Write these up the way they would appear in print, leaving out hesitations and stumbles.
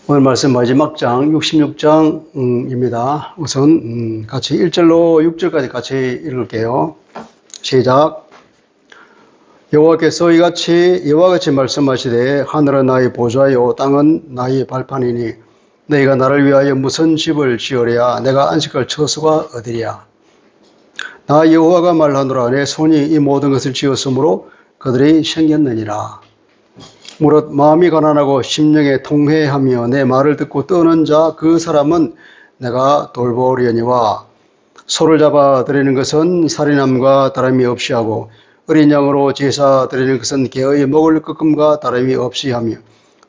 오늘 말씀 마지막 장 66장입니다. 우선 같이 1절로 6절까지 같이 읽을게요. 시작. 여호와께서 이와 같이 말씀하시되 하늘은 나의 보좌요 땅은 나의 발판이니 너희가 나를 위하여 무슨 집을 지으랴 내가 안식할 처소가 어디랴. 나 여호와가 말하노라 내 손이 이 모든 것을 지었으므로 그들이 생겼느니라. 무릇 마음이 가난하고 심령에 통회하며 내 말을 듣고 떠는 자 그 사람은 내가 돌보려니와 소를 잡아 드리는 것은 살인함과 다름이 없이 하고 어린 양으로 제사 드리는 것은 개의 먹을 끄끔과 다름이 없이 하며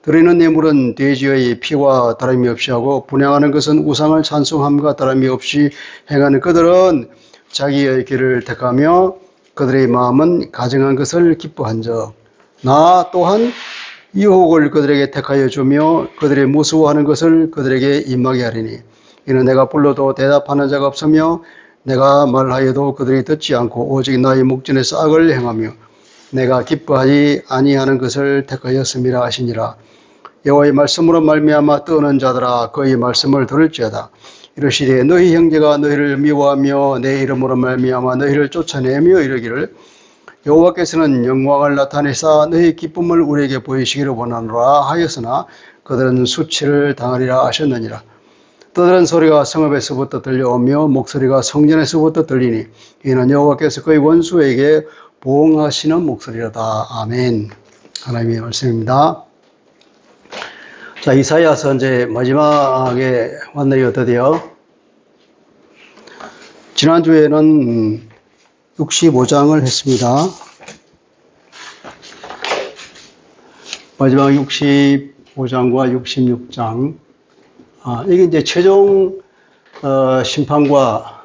드리는 예물은 돼지의 피와 다름이 없이 하고 분향하는 것은 우상을 찬송함과 다름이 없이 행하는 그들은 자기의 길을 택하며 그들의 마음은 가증한 것을 기뻐한즉 나 또한 유혹을 그들에게 택하여 주며 그들의 무수워하는 것을 그들에게 임하게 하리니 이는 내가 불러도 대답하는 자가 없으며 내가 말하여도 그들이 듣지 않고 오직 나의 목전에서 악을 행하며 내가 기뻐하지 아니하는 것을 택하였음이라 하시니라. 여호와의 말씀으로 말미암아 떠는 자들아 그의 말씀을 들을지어다. 이르시되 너희 형제가 너희를 미워하며 내 이름으로 말미암아 너희를 쫓아내며 이르기를 여호와께서는 영광을 나타내사 너희 기쁨을 우리에게 보이시기를 원하노라 하였으나 그들은 수치를 당하리라 하셨느니라. 떠드는 소리가 성읍에서부터 들려오며 목소리가 성전에서부터 들리니 이는 여호와께서 그의 원수에게 보응하시는 목소리로다. 아멘. 하나님의 말씀입니다. 자, 이사야 선지의 마지막에 왔네요. 드디어 지난주에는 65장을 했습니다. 마지막 65장과 66장. 이게 이제 최종 심판과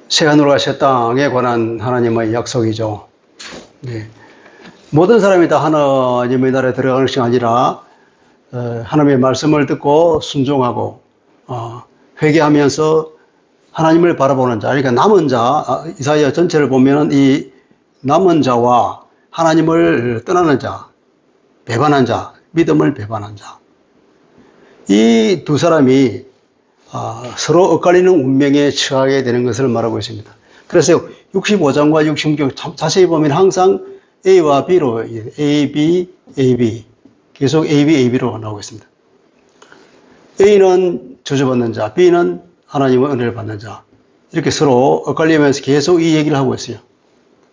새하늘과 새 땅에 관한 하나님의 약속이죠. 네. 모든 사람이 다 하나님의 나라에 들어가는 것이 아니라 하나님의 말씀을 듣고 순종하고 회개하면서 하나님을 바라보는 자, 그러니까 남은 자, 이사야 전체를 보면 이 남은 자와 하나님을 떠나는 자, 배반한 자, 믿음을 배반한 자. 이 두 사람이 서로 엇갈리는 운명에 처하게 되는 것을 말하고 있습니다. 그래서 65장과 66장 자세히 보면 항상 A와 B로, A, B, A, B. 계속 A, B, A, B로 나오고 있습니다. A는 저주받는 자, B는 하나님의 은혜를 받는 자. 이렇게 서로 엇갈리면서 계속 이 얘기를 하고 있어요.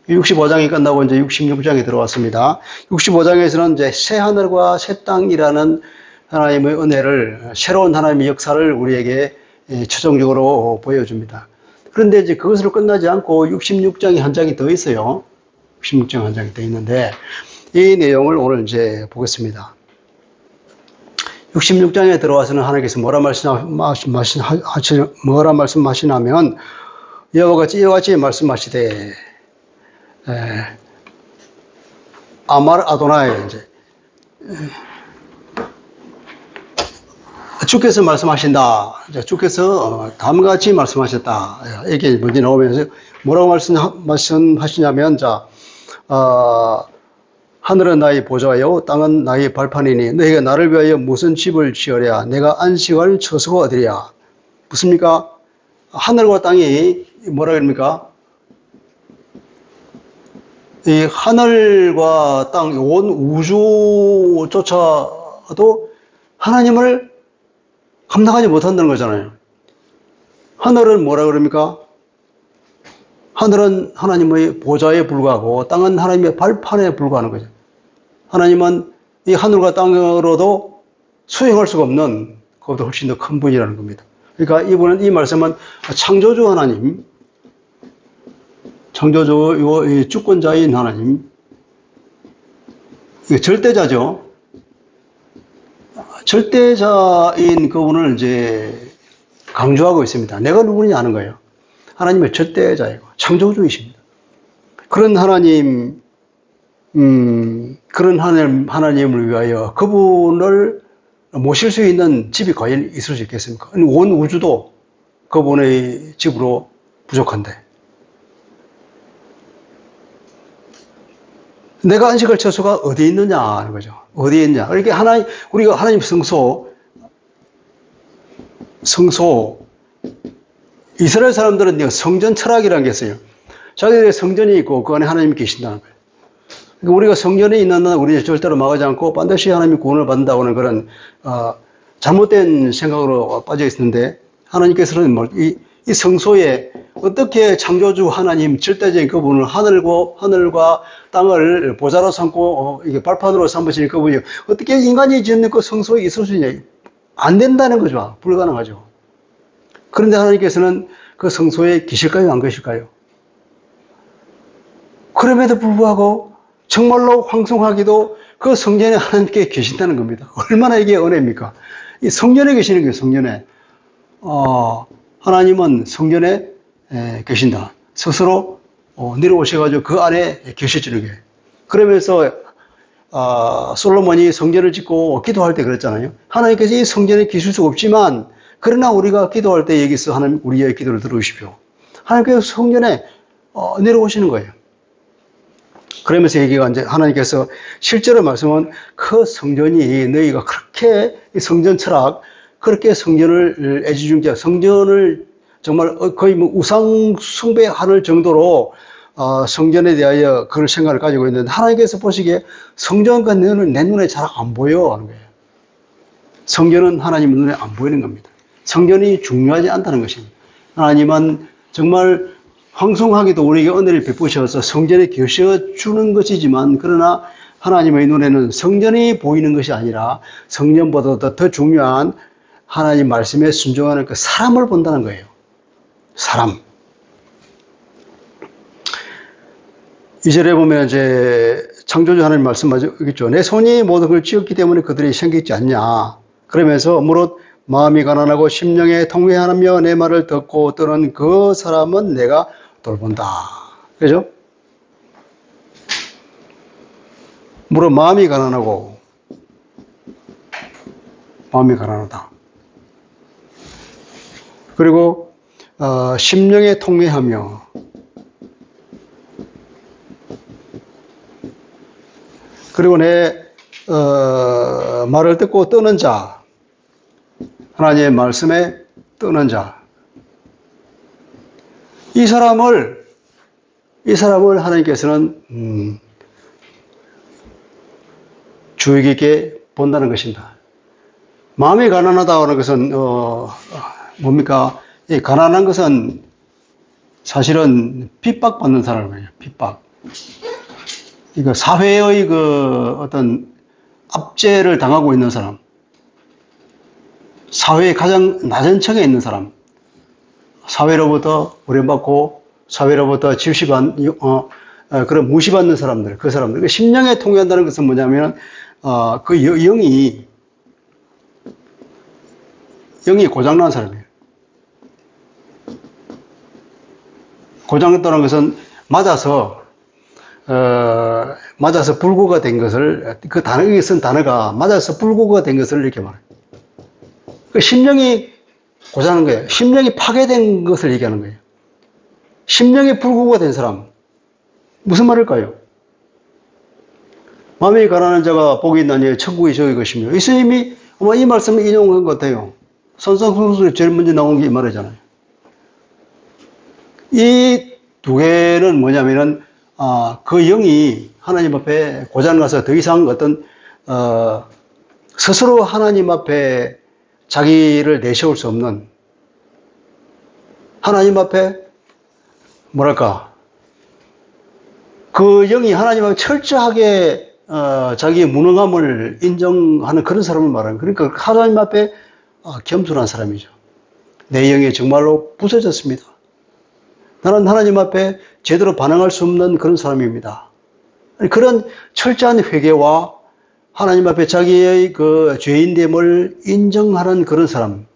65장이 끝나고 이제 66장에 들어왔습니다. 65장에서는 이제 새 하늘과 새 땅이라는 하나님의 은혜를, 새로운 하나님의 역사를 우리에게 최종적으로 보여줍니다. 그런데 이제 그것으로 끝나지 않고 66장이 한 장이 더 있어요. 66장 한 장이 더 있는데 이 내용을 오늘 이제 보겠습니다. 66장에 들어와서는 하나님께서 뭐라 말씀하시냐면 이와 같이 말씀하시되 아말 아도나이 이제 주께서 말씀하신다. 주께서 다음과 같이 말씀하셨다. 이게 먼저 나오면서 뭐라고 말씀하시냐면 하늘은 나의 보좌요 땅은 나의 발판이니 너희가 나를 위하여 무슨 집을 지으랴 내가 안식할 처소가 어디랴. 무엇입니까? 하늘과 땅이 뭐라 그럽니까? 이 하늘과 땅, 온 우주조차도 하나님을 감당하지 못한다는 거잖아요. 하늘은 뭐라 그럽니까? 하늘은 하나님의 보좌에 불과하고 땅은 하나님의 발판에 불과하는 거죠. 하나님은 이 하늘과 땅으로도 수행할 수가 없는 그것보다 훨씬 더 큰 분이라는 겁니다. 그러니까 이 말씀은 창조주 하나님, 창조주 주권자인 하나님, 이게 절대자죠. 절대자인 그분을 이제 강조하고 있습니다. 내가 누구냐 하는 거예요. 하나님의 절대자이고 창조주이십니다. 그런 하나님, 그런 하나님을 위하여 그분을 모실 수 있는 집이 과연 있을 수 있겠습니까? 온 우주도 그분의 집으로 부족한데. 내가 안식할 처소가 어디에 있느냐 하는 거죠. 어디에 있냐. 이렇게 우리가 하나님 성소, 이스라엘 사람들은 성전 철학이라는 게 있어요. 자기들의 성전이 있고 그 안에 하나님이 계신다는 거예요. 그러니까 우리가 성전에 있는 한 우리는 절대로 망하지 않고 반드시 하나님이 구원을 받는다고 하는 그런 잘못된 생각으로 빠져 있는데, 하나님께서는 이 성소에 어떻게 창조주 하나님 절대적인 그분을 하늘과 땅을 보좌로 삼고 이게 발판으로 삼으시는 그분이 어떻게 인간이 짓는 그 성소에 있을 수 있냐? 안 된다는 거죠. 불가능하죠. 그런데 하나님께서는 그 성소에 계실까요? 안 계실까요? 그럼에도 불구하고 정말로 황송하기도 그 성전에 하나님께 계신다는 겁니다. 얼마나 이게 은혜입니까? 이 성전에 계시는 거예요. 성전에. 하나님은 성전에 계신다. 스스로 내려오셔가지고 그 안에 계셔주는 거예요. 그러면서 솔로몬이 성전을 짓고 기도할 때 그랬잖아요. 하나님께서 이 성전에 계실 수가 없지만, 그러나 우리가 기도할 때 여기서 하나님 우리의 기도를 들어주십시오. 하나님께서 성전에 내려오시는 거예요. 그러면서 여기가 이제 하나님께서 실제로 말씀은 그 성전이 너희가 그렇게 성전 철학, 그렇게 성전을 애지중지, 성전을 정말 거의 뭐 우상 숭배할 정도로 성전에 대하여 그런 생각을 가지고 있는데, 하나님께서 보시기에 성전과 내 눈에 잘 안 보여 하는 거예요. 성전은 하나님 눈에 안 보이는 겁니다. 성전이 중요하지 않다는 것입니다. 하나님은 정말 황송하게도 우리에게 은혜를 베푸셔서 성전에 계셔주는 것이지만, 그러나 하나님의 눈에는 성전이 보이는 것이 아니라 성전보다 더 중요한 하나님 말씀에 순종하는 그 사람을 본다는 거예요. 사람. 2절에 보면 이제 창조주 하나님 말씀하겠죠. 내 손이 모든 걸 지었기 때문에 그들이 생기지 않냐. 그러면서 무릇 마음이 가난하고 심령에 통회하며 내 말을 듣고 떠는 그 사람은 내가 돌본다. 그죠? 무릇 마음이 가난하고, 마음이 가난하다. 그리고 심령에 통회하며, 그리고 내 말을 듣고 떠는 자, 하나님의 말씀에 떠는 자, 이 사람을 하나님께서는 주의 깊게 본다는 것입니다. 마음이 가난하다는 것은 뭡니까? 이 가난한 것은 사실은 핍박받는 사람이에요. 핍박. 이거 사회의 그 어떤 압제를 당하고 있는 사람, 사회의 가장 낮은 층에 있는 사람, 사회로부터 버림받고 사회로부터 그런 무시받는 사람들, 그 사람들. 그 심령에 통해한다는 것은 뭐냐면 그 영이 고장난 사람이에요. 고장났다는 것은 맞아서 불구가 된 것을, 그 단어에 쓴 단어가 맞아서 불구가 된 것을 이렇게 말해요. 그 심령이 고장난 거예요. 심령이 파괴된 것을 얘기하는 거예요. 심령이 불구가 된 사람. 무슨 말일까요? 마음이 가난한 자가 복이 있나니 천국이 저희 것이며. 예수님이 아마 이 말씀을 인용한 것 같아요. 선상수술에 제일 먼저 나온 게 이 말이잖아요. 이 두 개는 뭐냐면은 그 영이 하나님 앞에 고장나서 더 이상 어떤 스스로 하나님 앞에 자기를 내세울 수 없는, 하나님 앞에 뭐랄까, 그 영이 하나님 앞에 철저하게 자기의 무능함을 인정하는 그런 사람을 말하는, 그러니까 하나님 앞에 겸손한 사람이죠. 내 영이 정말로 부서졌습니다. 나는 하나님 앞에 제대로 반응할 수 없는 그런 사람입니다. 그런 철저한 회개와 하나님 앞에 자기의 그 죄인됨을 인정하는 그런 사람.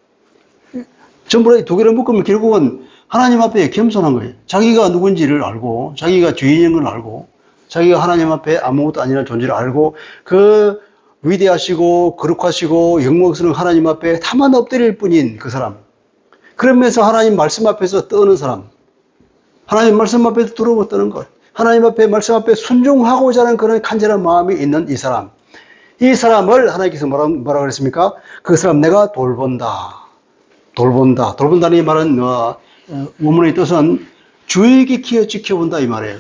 전부 두 개를 묶으면 결국은 하나님 앞에 겸손한 거예요. 자기가 누군지를 알고, 자기가 죄인인 걸 알고, 자기가 하나님 앞에 아무것도 아니라는 존재를 알고, 그 위대하시고 거룩하시고 영광스러운 하나님 앞에 다만 엎드릴 뿐인 그 사람. 그러면서 하나님 말씀 앞에서 떠는 사람. 하나님 말씀 앞에서 두려워 떠는 것. 하나님 앞에 말씀 앞에 순종하고자 하는 그런 간절한 마음이 있는 이 사람. 이 사람을 하나님께서 뭐라 그랬습니까? 그 사람 내가 돌본다. 돌본다. 돌본다는 이 말은 원문의 뜻은 주의 깊게 지켜본다 이 말이에요.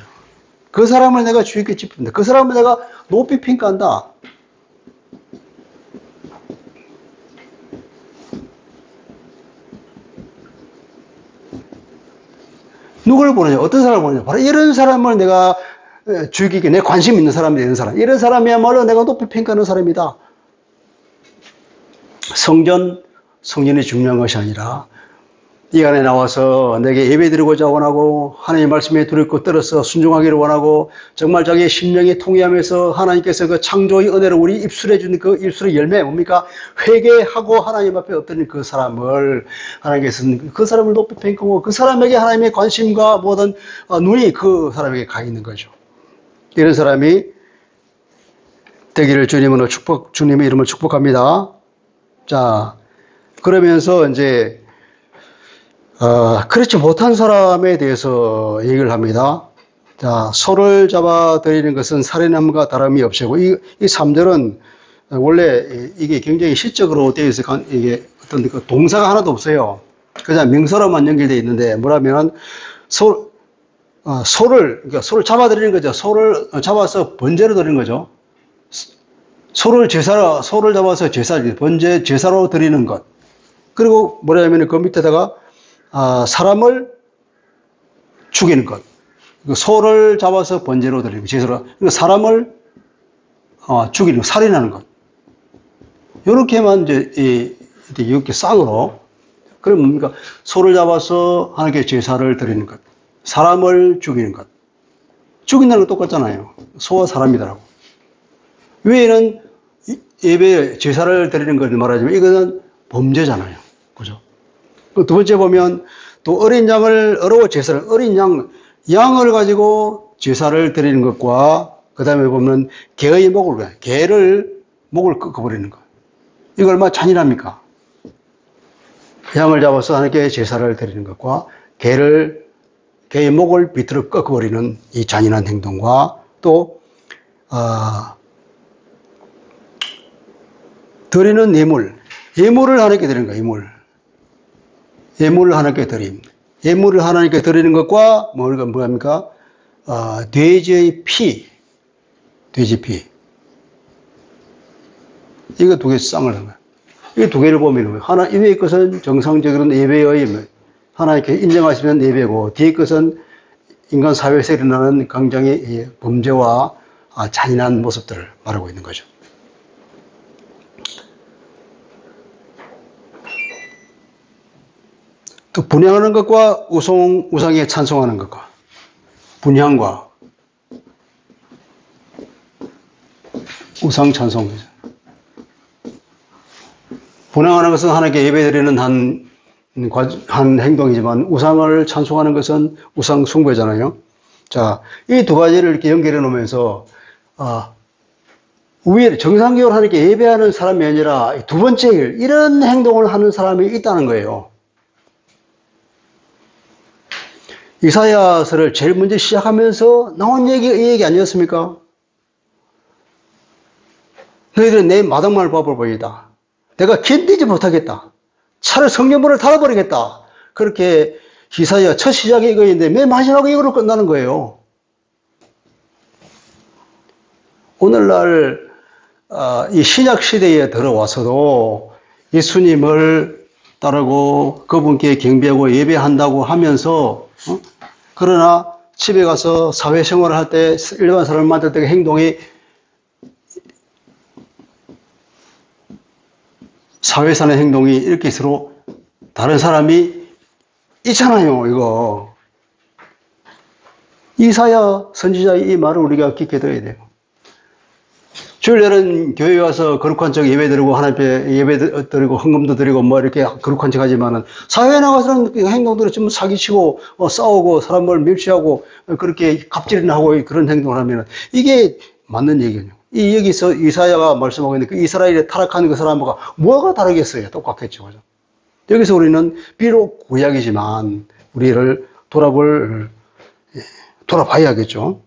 그 사람을 내가 주의 깊게 지켜본다. 그 사람을 내가 높이 평가한다. 누구를 보느냐? 어떤 사람을 보느냐? 바로 이런 사람을 내가 주의 깊게 내 관심 있는 사람이 되는 사람. 이런 사람이야말로 내가 높이 평가하는 사람이다. 성전이 중요한 것이 아니라 이 안에 나와서 내게 예배드리고자 원하고 하나님의 말씀에 두렵고 떨어서 순종하기를 원하고 정말 자기의 심령이 통회하면서 하나님께서 그 창조의 은혜를 우리 입술해 주는 그 입술의 열매 뭡니까? 회개하고 하나님 앞에 엎드리는 그 사람을 하나님께서는 그 사람을 높이 평가하고 그 사람에게 하나님의 관심과 모든 눈이 그 사람에게 가 있는 거죠. 이런 사람이 되기를 주님의 이름으로 축복합니다. 자, 그러면서 이제 그렇지 못한 사람에 대해서 얘기를 합니다. 자, 소를 잡아 드리는 것은 살인함과 다름이 없애고, 이 3절은 원래 이게 굉장히 시적으로 되어 있어요. 이게 어떤 그 동사가 하나도 없어요. 그냥 명사로만 연결되어 있는데, 뭐라면, 그러니까 소를 잡아 드리는 거죠. 소를 잡아서 번제로 드리는 거죠. 소를 잡아서 제사로 드리는 것. 그리고 뭐냐면 그 밑에다가 사람을 죽이는 것. 소를 잡아서 번제로 드리는 것, 제사로. 사람을 죽이는 것, 살인하는 것. 요렇게만 이렇게 쌍으로. 그럼 뭡니까? 소를 잡아서 하나님께 제사를 드리는 것. 사람을 죽이는 것. 죽인다는 건 똑같잖아요. 소와 사람이더라고. 외에는 예배 제사를 드리는 걸 말하자면 이거는 범죄잖아요. 그죠? 두 번째 보면 또 어린 양을 가지고 제사를 드리는 것과 그 다음에 보면 개의 목을 꺾어버리는 것. 이거 얼마나 잔인합니까? 양을 잡아서 하나님께 제사를 드리는 것과 개의 목을 비틀어 꺾어버리는 이 잔인한 행동과 또 드리는 예물을 하나님께 드리는 거예요. 예물을 하나님께 드림. 예물을 하나님께 드리는 것과 뭐합니까? 돼지의 피. 이거 두 개 쌍을 한 거예요. 이 두 개를 보면 하나 위의 것은 정상적으로는 예배의 하나님께 인정하시는 예배고 뒤의 것은 인간 사회에서 일어나는 굉장히 범죄와 잔인한 모습들을 말하고 있는 거죠. 또 분향하는 것과 우상에 찬송하는 것과 분향과 우상 찬송이죠. 분향하는 것은 하나님께 예배드리는 한 행동이지만 우상을 찬송하는 것은 우상 숭배잖아요. 자, 이 두 가지를 이렇게 연결해 놓으면서 위에 정상적으로 하나님께 예배하는 사람이 아니라 두 번째 일, 이런 행동을 하는 사람이 있다는 거예요. 이사야서를 제일 먼저 시작하면서 나온 이 얘기 아니었습니까? 너희들은 내 마당만을 바라보이다. 내가 견디지 못하겠다. 차라리 성경문을 닫아버리겠다. 그렇게 이사야 첫 시작이 이거인데 맨 마지막에 이거로 끝나는 거예요. 오늘날 이 신약 시대에 들어와서도 예수님을 따르고 그분께 경배하고 예배한다고 하면서 그러나 집에 가서 사회생활을 할 때 일반 사람을 만날 때 행동이 사회사는 행동이 이렇게 서로 다른 사람이 있잖아요. 이거 이사야 선지자의 이 말을 우리가 깊게 들어야 돼요. 주일날은 교회 와서 거룩한 척 예배 드리고 하나님께 예배 드리고 헌금도 드리고 뭐 이렇게 거룩한 척 하지만은 사회에 나가서는 행동들을 좀 사기치고 싸우고 사람을 밀치하고 그렇게 갑질이나 하고 그런 행동을 하면은 이게 맞는 얘기예요. 여기서 이사야가 말씀하고 있는 그 이스라엘에 타락한 그 사람과 뭐가 다르겠어요? 똑같겠죠. 그죠? 여기서 우리는 비록 구약이지만 우리를 돌아봐야겠죠.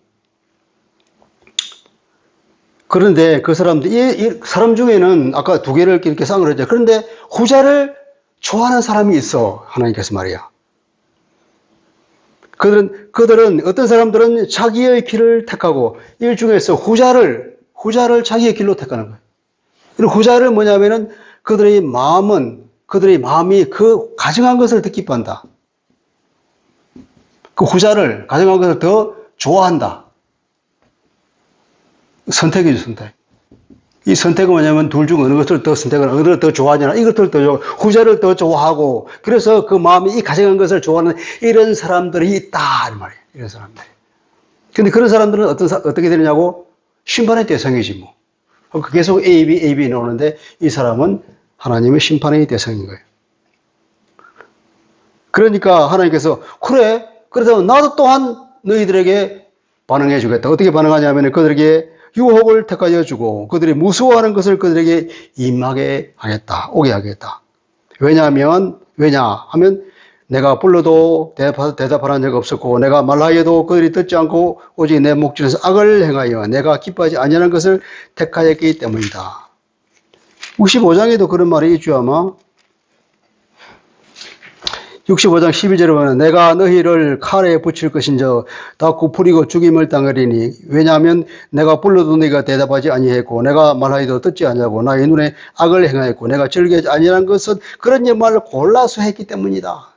그런데 그 사람들, 이 사람 중에는 아까 두 개를 이렇게 쌍을 했죠. 그런데 후자를 좋아하는 사람이 있어. 하나님께서 말이야. 그들은 어떤 사람들은 자기의 길을 택하고 일 중에서 후자를 자기의 길로 택하는 거예요. 그리고 후자를 뭐냐면은 그들의 마음이 그 가정한 것을 더 기뻐한다. 그 후자를 가정한 것을 더 좋아한다. 선택이죠, 선택. 이 선택은 뭐냐면 둘 중 어느 것을 더 선택을, 어느 것을 더 좋아하냐, 이것을 더 후자를 더 좋아하고, 그래서 그 마음이 이 가정한 것을 좋아하는 이런 사람들이 있다, 이 말이에요. 이런 사람들이. 근데 그런 사람들은 어떻게 되느냐고? 심판의 대상이지, 뭐. 계속 A, B 나오는데, 이 사람은 하나님의 심판의 대상인 거예요. 그러니까 하나님께서, 그래, 그래서 나도 또한 너희들에게 반응해 주겠다. 어떻게 반응하냐면 그들에게 유혹을 택하여 주고 그들이 무서워하는 것을 그들에게 임하게 하겠다. 오게 하겠다. 왜냐 하면 내가 불러도 대답하는 적 없었고 내가 말하여도 그들이 듣지 않고 오직 내 목전에서 악을 행하여 내가 기뻐하지 아니하는 것을 택하였기 때문이다. 65장에도 그런 말이 있죠 아마. 65장 12절에 보면 내가 너희를 칼에 붙일 것인저 닫고 풀이고 죽임을 당하리니 왜냐하면 내가 불러도 너희가 대답하지 아니했고 내가 말하여도 듣지 아니하고 나의 눈에 악을 행하였고 내가 즐기지 아니한 것은 그런 말을 골라서 했기 때문이다.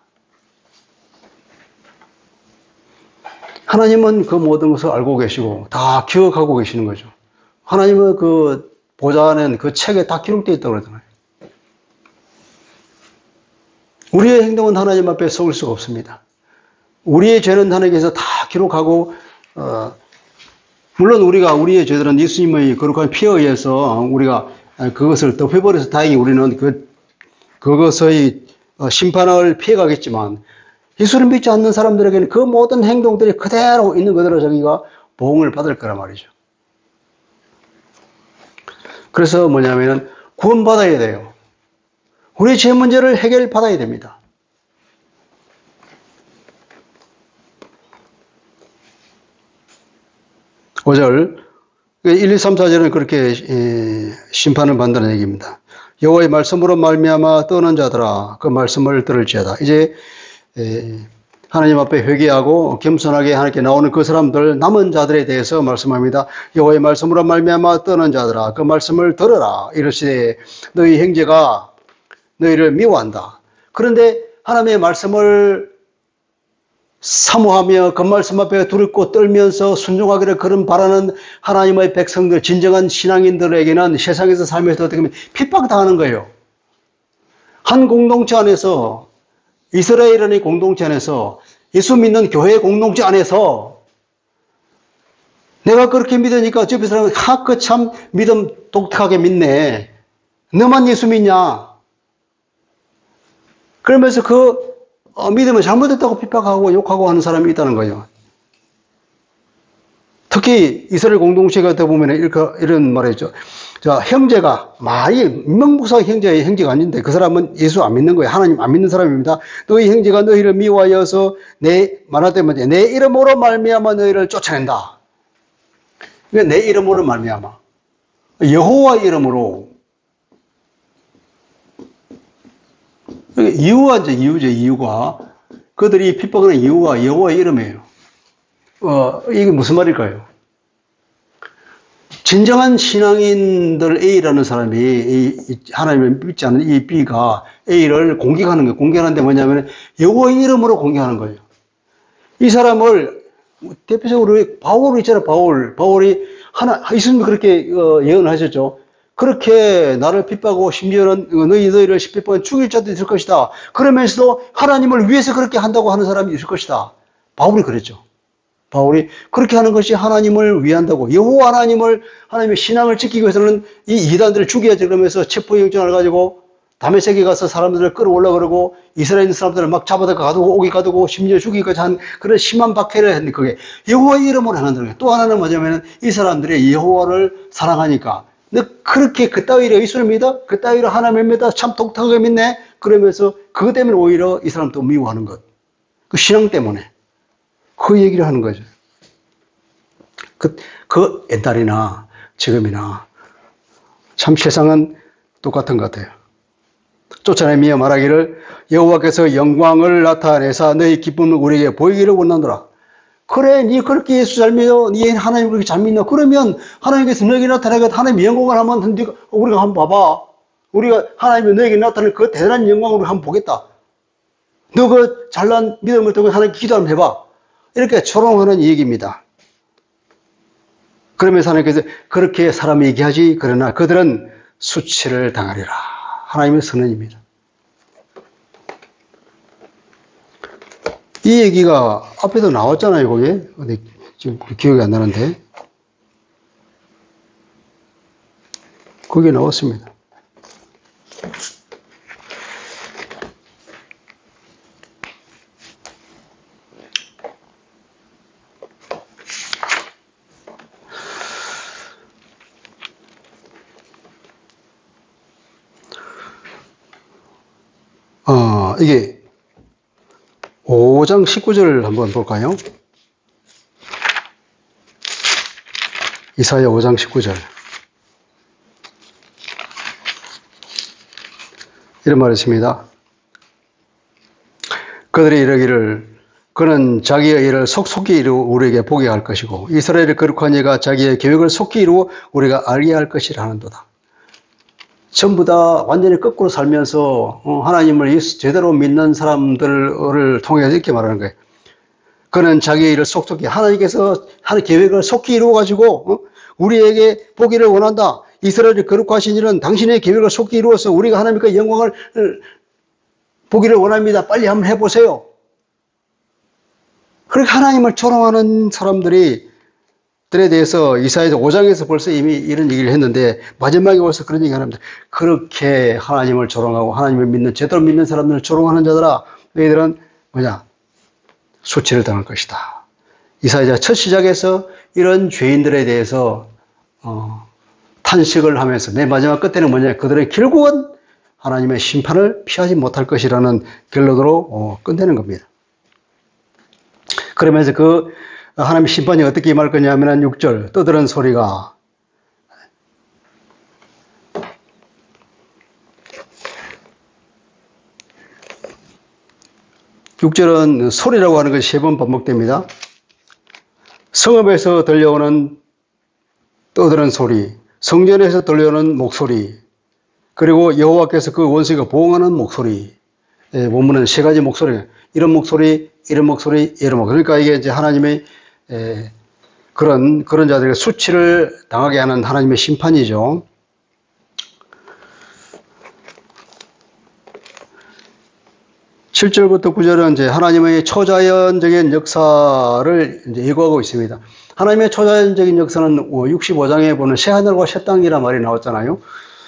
하나님은 그 모든 것을 알고 계시고 다 기억하고 계시는 거죠. 하나님은 그 보좌는 그 책에 다 기록되어 있다고 그러잖아요. 우리의 행동은 하나님 앞에 속을 수가 없습니다. 우리의 죄는 하나님께서 다 기록하고 물론 우리의 죄들은 예수님의 거룩한 피에 의해서 우리가 그것을 덮여버려서 다행히 우리는 그것의 심판을 피해가겠지만 예수를 믿지 않는 사람들에게는 그 모든 행동들이 그대로 있는 그대로 자기가 보응을 받을 거란 말이죠. 그래서 뭐냐면은 구원받아야 돼요. 우리의 죄 문제를 해결받아야 됩니다. (5절) 1, 2, 3, 4절은 그렇게 심판을 받는다는 얘기입니다. 여호와의 말씀으로 말미암아 떠난 자들아 그 말씀을 들을지어다. 이제 하나님 앞에 회개하고 겸손하게 하나님께 나오는 그 사람들 남은 자들에 대해서 말씀합니다. 여호와의 말씀으로 말미암아 떠난 자들아 그 말씀을 들어라. 이르시되 너희 형제가 너희를 미워한다. 그런데 하나님의 말씀을 사모하며 그 말씀 앞에 두렵고 떨면서 순종하기를 그런 바라는 하나님의 백성들, 진정한 신앙인들에게는 세상에서 살면서 어떻게 보면 핍박당하는 거예요. 한 공동체 안에서, 이스라엘의 공동체 안에서, 예수 믿는 교회 공동체 안에서 내가 그렇게 믿으니까 옆에 사람은 그 참 믿음 독특하게 믿네. 너만 예수 믿냐? 그러면서 그 믿음을 잘못했다고 핍박하고 욕하고 하는 사람이 있다는 거예요. 특히 이스라엘 공동체 같은 보면 이런 말이 있죠. 자, 형제가 말이 명부사 형제가 아닌데 그 사람은 예수 안 믿는 거예요. 하나님 안 믿는 사람입니다. 너희 형제가 너희를 미워하여서 말하자면 내 이름으로 말미암아 너희를 쫓아낸다. 그러니까 내 이름으로 말미암아 여호와 이름으로 이유가 그들이 핍박하는 이유가 여호와의 이름이에요. 이게 무슨 말일까요? 진정한 신앙인들 A라는 사람이 하나님을 믿지 않는 이 B가 A를 공격하는 거예요. 공격하는데 뭐냐면 여호와의 이름으로 공격하는 거예요. 이 사람을 대표적으로 바울 있잖아요. 바울이 예수님이 그렇게 예언을 하셨죠. 그렇게 나를 핍박하고 심지어는 너희를 핍박하면 죽일 자도 있을 것이다. 그러면서도 하나님을 위해서 그렇게 한다고 하는 사람이 있을 것이다. 바울이 그랬죠. 바울이 그렇게 하는 것이 하나님을 위한다고. 여호와 하나님의 신앙을 지키기 위해서는 이 이단들을 죽여야지 그러면서 체포영장을 가지고 다메섹에 가서 사람들을 끌어올라 그러고 이스라엘 사람들을 막 잡아다가 가두고 오게 가두고 심지어 죽이기까지 한 그런 심한 박해를 했는데 그게 여호와의 이름으로 하는 거예요. 또 하나는 뭐냐면 이 사람들이 여호와를 사랑하니까 너 그렇게 그따위로 예수를 믿어? 그따위로 하나님을 믿어? 참 독특하게 믿네? 그러면서 그것 때문에 오히려 이 사람 또 미워하는 것. 그 신앙 때문에. 그 얘기를 하는 거죠. 그 옛날이나 지금이나. 참 세상은 똑같은 것 같아요. 쫓아내며 말하기를 여호와께서 영광을 나타내사 너희 기쁨을 우리에게 보이기를 원하노라. 그래, 니 그렇게 예수 잘 믿어, 니 하나님 그렇게 잘 믿나? 그러면 하나님께서 너에게 나타내고 하나님의 영광을 한번 우리가 한번 봐봐. 우리가 하나님이 너에게 나타낼 그 대단한 영광을 한번 보겠다. 너 그 잘난 믿음을 두고 하나님께 기도 한번 해봐. 이렇게 조롱하는 얘기입니다. 그러면서 하나님께서 그렇게 사람이 얘기하지, 그러나 그들은 수치를 당하리라. 하나님의 선언입니다. 이 얘기가 앞에도 나왔잖아요, 거기에. 어디, 지금 기억이 안 나는데. 거기에 나왔습니다. 이게 5장 19절 한번 볼까요? 이사야 5장 19절. 이런 말이 있습니다. 그들이 이르기를 그는 자기의 일을 속속히 이루어 우리에게 보게 할 것이고 이스라엘의 거룩한 이가 자기의 계획을 속히 이루어 우리가 알게 할 것이라 하는도다. 전부 다 완전히 거꾸로 살면서 하나님을 제대로 믿는 사람들을 통해서 이렇게 말하는 거예요. 그는 자기의 일을 속속히 하나님께서 하는 계획을 속히 이루어가지고 우리에게 보기를 원한다. 이스라엘의 거룩하신 일은 당신의 계획을 속히 이루어서 우리가 하나님께 영광을 보기를 원합니다. 빨리 한번 해보세요. 그렇게 하나님을 조롱하는 사람들에 대해서 이사야서 5장에서 벌써 이미 이런 얘기를 했는데 마지막에 와서 그런 얘기를 합니다. 그렇게 하나님을 조롱하고 하나님을 믿는 제대로 믿는 사람들을 조롱하는 자들아 너희들은 뭐냐? 수치를 당할 것이다. 이사야서 첫 시작에서 이런 죄인들에 대해서 탄식을 하면서 맨 마지막 끝에는 뭐냐? 그들의 결국은 하나님의 심판을 피하지 못할 것이라는 결론으로 끝내는 겁니다. 그러면서 그 하나님의 심판이 어떻게 임할 거냐면 6절 떠드는 소리가 6절은 소리라고 하는 것이 3번 반복됩니다. 성읍에서 들려오는 떠드는 소리, 성전에서 들려오는 목소리, 그리고 여호와께서 그 원수가 보응하는 목소리. 본문은 3가지 목소리, 이런 목소리, 이런 목소리, 이런 목소리. 그러니까 이게 이제 하나님의 그런 자들에게 수치를 당하게 하는 하나님의 심판이죠. (7절부터) (9절은) 이제 하나님의 초자연적인 역사를 이제 예고하고 있습니다. 하나님의 초자연적인 역사는 65장에 보는 새하늘과 새 땅이란 말이 나왔잖아요.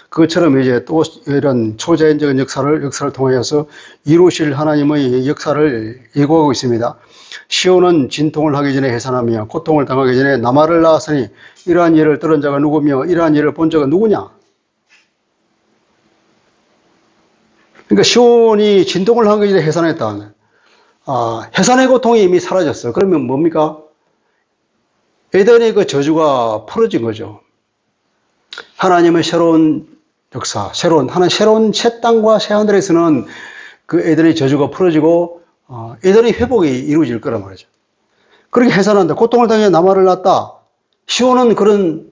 그것처럼 이제 또 이런 초자연적인 역사를 통하여서 이루실 하나님의 역사를 예고하고 있습니다. 시온은 진통을 하기 전에 해산하며 고통을 당하기 전에 남아를 낳았으니 이러한 일을 들은 자가 누구며 이러한 일을 본 자가 누구냐? 그러니까 시온이 진통을 하기 전에 해산했다. 해산의 고통이 이미 사라졌어. 그러면 뭡니까? 에덴의 그 저주가 풀어진 거죠. 하나님의 새로운 역사, 새로운 새 땅과 새 하늘에서는 그 에덴의 저주가 풀어지고 에덴의 회복이 이루어질 거란 말이죠. 그렇게 해산한다. 고통을 당해 남아를 낳았다. 시온은 그런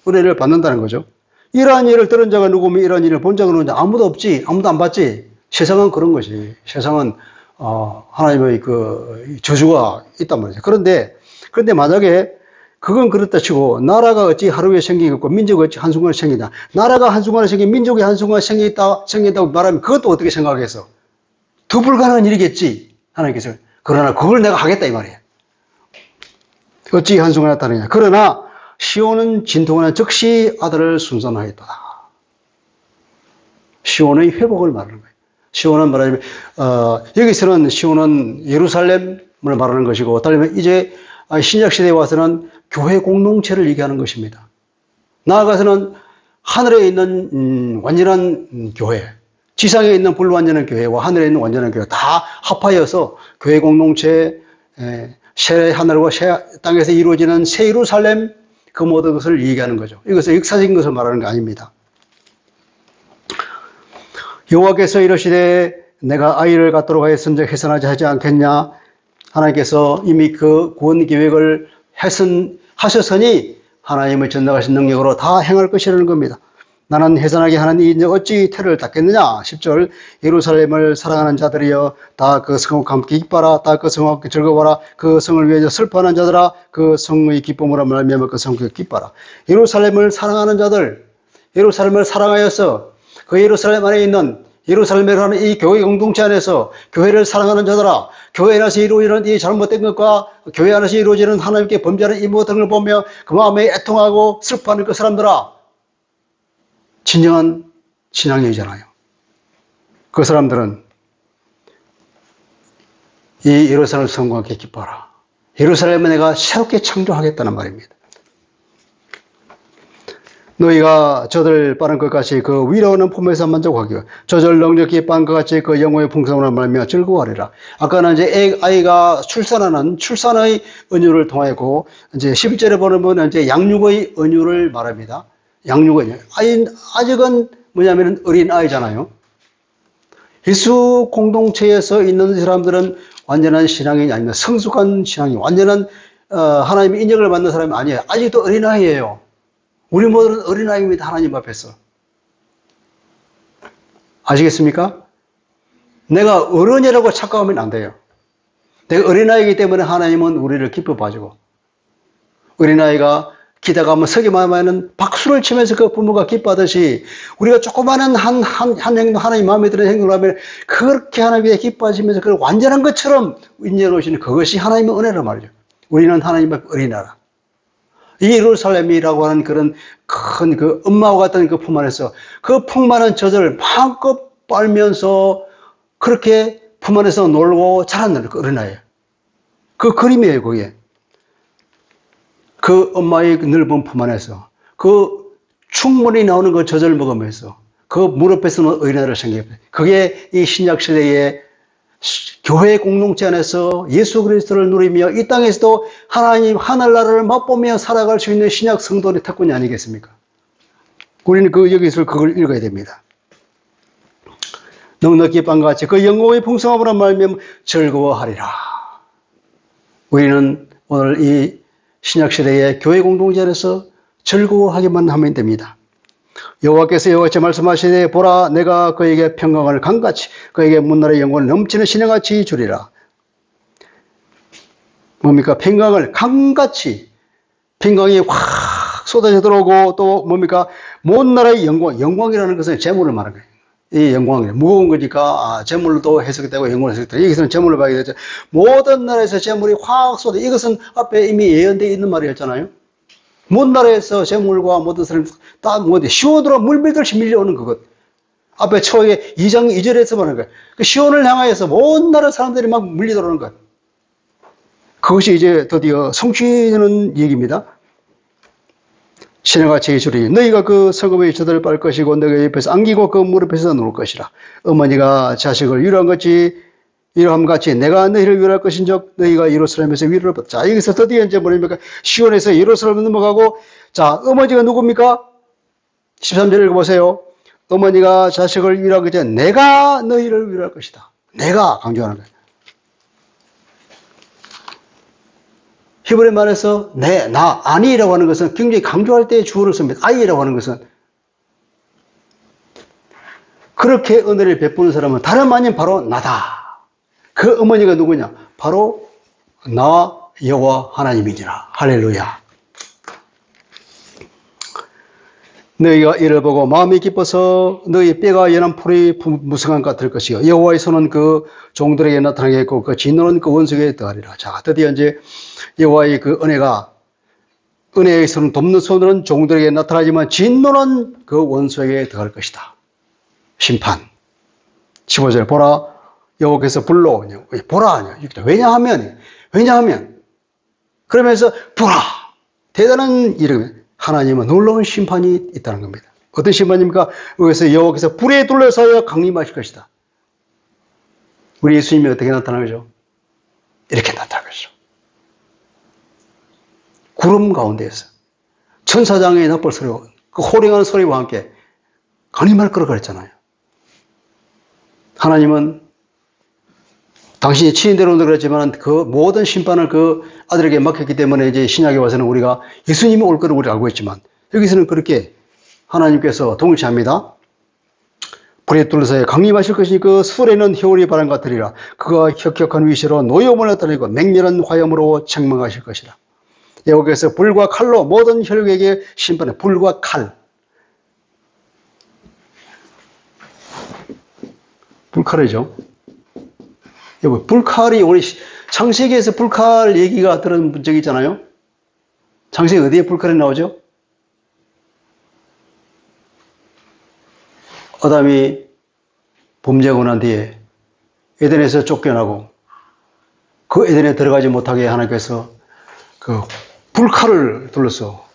은혜를 받는다는 거죠. 이러한 일을 들은 자가 누구며 이러한 일을 본 자가 누구냐? 아무도 없지. 아무도 안 봤지. 세상은 그런 것이. 세상은 하나님의 그 저주가 있단 말이죠. 그런데 만약에 그건 그렇다 치고 나라가 어찌 하루에 생기겠고 민족이 어찌 한순간에 생기다. 나라가 한순간에 생기고 민족이 한순간에 생긴다고 말하면 그것도 어떻게 생각해서 더 불가능한 일이겠지. 하나님께서. 그러나 그걸 내가 하겠다 이 말이에요. 어찌 한순간에 나타나냐. 그러나 시온은 진통하는 즉시 아들을 순산하였다. 시온의 회복을 말하는 거예요. 시온은 말하자면 여기서는 시온은 예루살렘을 말하는 것이고 따르면 이제 신약시대에 와서는 교회 공동체를 얘기하는 것입니다. 나아가서는 하늘에 있는 완전한 교회, 지상에 있는 불완전한 교회와 하늘에 있는 완전한 교회 다 합하여서 교회 공동체, 새 하늘과 새 땅에서 이루어지는 새 예루살렘, 그 모든 것을 얘기하는 거죠. 이것은 역사적인 것을 말하는 게 아닙니다. 여호와께서 이르시되 내가 아이를 갖도록 하였은즉 해산하지 하지 않겠냐. 하나님께서 이미 그 구원 계획을 하셨으니 하나님의 전능하신 능력으로 다 행할 것이라는 겁니다. 나는 해산하게 하는 이 어찌 태를 닦겠느냐. 10절 예루살렘을 사랑하는 자들이여 다 그 성과 함께 기뻐하라. 다 그 성과 함께 즐거워하라. 그 성을 위해 슬퍼하는 자들아 그 성의 기쁨으로 말미암아 그 성과 기뻐하라. 예루살렘을 사랑하는 자들, 예루살렘을 사랑하여서 그 예루살렘 안에 있는 예루살렘이라는 이 교회 공동체 안에서 교회를 사랑하는 자들아, 교회 안에서 이루어지는 이 잘못된 것과 교회 안에서 이루어지는 하나님께 범죄하는 이 모든 걸 보며 그 마음에 애통하고 슬퍼하는 그 사람들아, 진정한 신앙이잖아요. 그 사람들은 이 예루살렘 성과 함께 기뻐하라. 예루살렘을 내가 새롭게 창조하겠다는 말입니다. 너희가 저들 빠른 것 같이 그 위로하는 품에서 만족하기와 저절 넉넉히 빠른 것 같이 그 영혼의 풍성을 말미암아 즐거워하리라. 아까는 이제 아이가 출산의 은유를 통하였고, 이제 11절에 보면 이제 양육의 은유를 말합니다. 양육의 은유. 아직은 뭐냐면 어린 아이잖아요. 예수 공동체에서 있는 사람들은 완전한 신앙이 아닙니다. 성숙한 신앙이, 완전한 하나님의 인정을 받는 사람이 아니에요. 아직도 어린 아이예요. 우리 모두는 어린아이입니다. 하나님 앞에서. 아시겠습니까? 내가 어른이라고 착각하면 안 돼요. 내가 어린아이이기 때문에 하나님은 우리를 기뻐 봐주고, 어린아이가 기다가면 서기만 하면 박수를 치면서 그 부모가 기뻐하듯이 우리가 조그마한 한 행동, 하나님 마음에 드는 행동을 하면 그렇게 하나님께 기뻐하시면서 그걸 완전한 것처럼 인정하시는 그것이 하나님의 은혜란 말이죠. 우리는 하나님 앞에 어린아이라. 이 예루살렘이라고 하는 그런 큰 그 엄마와 같은 그 품 안에서 그 풍만한 젖을 마음껏 빨면서 그렇게 품 안에서 놀고 자랐는 그 어린아이예요. 그 그림이에요, 그게. 그 엄마의 넓은 품 안에서 그 충분히 나오는 그 젖을 먹으면서 그 무릎에서는 어린아이를 생겼어요. 그게 이 신약 시대의 교회 공동체 안에서 예수 그리스도를 누리며 이 땅에서도 하나님 하늘나라를 맛보며 살아갈 수 있는 신약 성도의 특권이 아니겠습니까? 우리는 여기서 그걸 읽어야 됩니다. 넉넉히 빵같이 그 영광의 풍성함으로 말미암아 즐거워하리라. 우리는 오늘 이 신약 시대의 교회 공동체 안에서 즐거워하기만 하면 됩니다. 여호와께서 이같이 말씀하시되 보라 내가 그에게 평강을 강같이 그에게 문나라의 영광을 넘치는 시내같이 주리라. 뭡니까? 평강을 강같이, 평강이 확 쏟아져 들어오고, 또 뭡니까? 모든 나라의 영광이라는 것은 재물을 말하는 거예요. 이 영광이 무거운 거니까 재물도 해석되고 영광을 해석되고, 여기서는 재물을 봐야 되죠. 모든 나라에서 재물이 확 쏟아. 이것은 앞에 이미 예언되어 있는 말이었잖아요. 모든 나라에서 재물과 모든 사람이 딱 시온으로 물밀듯이 밀려오는 그것. 앞에 초에 2장 2절에서 말하는 거예요. 그 시온을 향하여서 모든 나라 사람들이 막 물리들어오는 것. 그것이 이제 드디어 성취되는 얘기입니다. 신화같이 주리 너희가 그 성읍의 저들을 빨 것이고 너희 옆에서 안기고 그 무릎에서 놓을 것이라. 어머니가 자식을 위로한 것이 이러함 같이 내가 너희를 위로할 것인즉 너희가 예루살렘에서 위로를 받자. 여기서 드디어 이제 뭐입니까? 시온에서 예루살렘으로 넘어가고, 자, 어머니가 누굽니까? 13절 읽어보세요. 어머니가 자식을 위로하기 전에 내가 너희를 위로할 것이다. 내가 강조하는 거예요. 히브리 말에서 아니라고 하는 것은 굉장히 강조할 때 주어를 씁니다. 아이라고 하는 것은. 그렇게 은혜를 베푸는 사람은 다름 아닌 바로 나다. 그 어머니가 누구냐? 바로 나 여호와 하나님이니라. 할렐루야. 너희가 이를 보고 마음이 기뻐서 너희 뼈가 연한 풀이 무성한 것 같을 것이요 여호와의 손은 그 종들에게 나타나겠고 그 진노는 그 원수에게 더하리라. 자, 드디어 이제 여호와의 그 은혜의 손은 돕는 손은 종들에게 나타나지만 진노는 그 원수에게 더할 것이다. 심판. 15절 보라 여호와께서 불러오냐. 보라 하냐. 왜냐하면 그러면서 보라. 대단한 이름. 하나님은 놀라운 심판이 있다는 겁니다. 어떤 심판입니까? 여기서 여호와께서 불에 둘러싸여 강림하실 것이다. 우리 예수님이 어떻게 나타나죠? 이렇게 나타나죠. 구름 가운데에서 천사장의 나팔 소리와 그 호령하는 소리와 함께 가늠할 거라 그랬잖아요. 하나님은 당신이 친인대로 그랬지만 그 모든 심판을 그 아들에게 맡겼기 때문에 이제 신약에 와서는 우리가 예수님이 올 거를 우리가 알고 있지만 여기서는 그렇게 하나님께서 동일시합니다. 불에 둘러서 강림하실 것이니 그 술에는 혀울이 바람 같으리라. 그가 혁혁한 위시로 노여움을 나타내고 맹렬한 화염으로 책망하실 것이라. 여기에서 불과 칼로 모든 혈육에게 심판해. 불과 칼. 불칼이죠. 여보, 불칼이 우리 창세기에서 불칼 얘기가 들은 적이 있잖아요. 창세기 어디에 불칼이 나오죠? 아담이 범죄하고 난 뒤에 에덴에서 쫓겨나고 그 에덴에 들어가지 못하게 하나님께서 그 불칼을 둘러서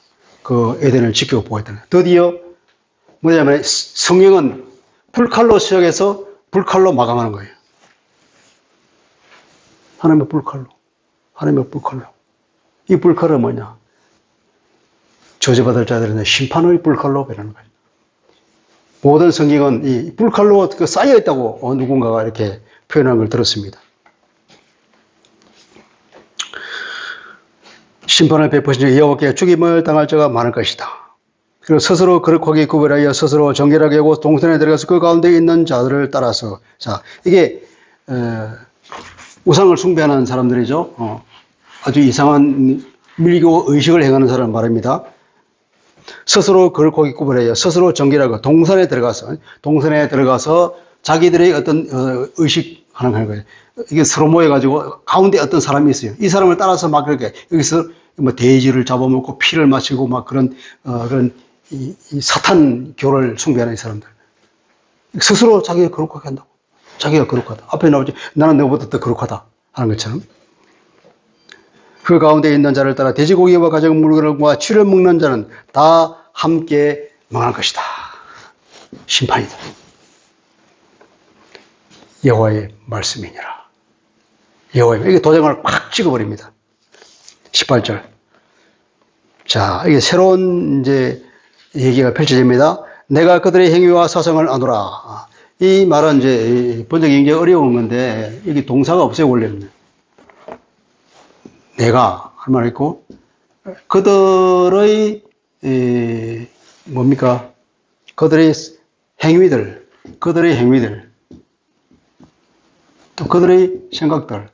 그 에덴을 지키고 보호했다는 거예요. 드디어 뭐냐면 성경은 불칼로 시작해서 불칼로 마감하는 거예요. 하나님의 불칼로. 하나님의 불칼로. 이 불칼은 뭐냐? 저주받을 자들은 심판의 불칼로 변하는 거예요. 모든 성경은 이 불칼로 쌓여있다고 누군가가 이렇게 표현한 걸 들었습니다. 심판을 베푸신 여호와께 죽임을 당할 자가 많을 것이다. 그리고 스스로 거룩하게 구별하여 스스로 정결하게 하고 동산에 들어가서 그 가운데 있는 자들을 따라서. 자, 이게 우상을 숭배하는 사람들이죠. 아주 이상한 밀교 의식을 행하는 사람 말입니다. 스스로 거룩하게 구별해요. 스스로 정결하고 동산에 들어가서 자기들의 어떤 의식하는 거예요. 이게 서로 모여가지고 가운데 어떤 사람이 있어요. 이 사람을 따라서 막 그렇게 여기서 뭐 돼지를 잡아먹고 피를 마시고 막 그런 이 사탄교를 숭배하는 이 사람들. 스스로 자기가 거룩하게 한다고. 자기가 거룩하다. 앞에 나오지. 나는 너보다 더 거룩하다. 하는 것처럼. 그 가운데 있는 자를 따라 돼지고기와 가정 물건과 치를 먹는 자는 다 함께 망할 것이다. 심판이다. 여호와의 말씀이니라. 여호와의 이게 도장을 팍 찍어버립니다. 18절. 자, 이게 새로운 이제 얘기가 펼쳐집니다. 내가 그들의 행위와 사성을 아노라. 이 말은 이제 번역이 굉장히 어려운 건데 이게 동사가 없어요 원래는. 내가 할 말 있고 그들의 뭡니까? 그들의 행위들, 또 그들의 생각들.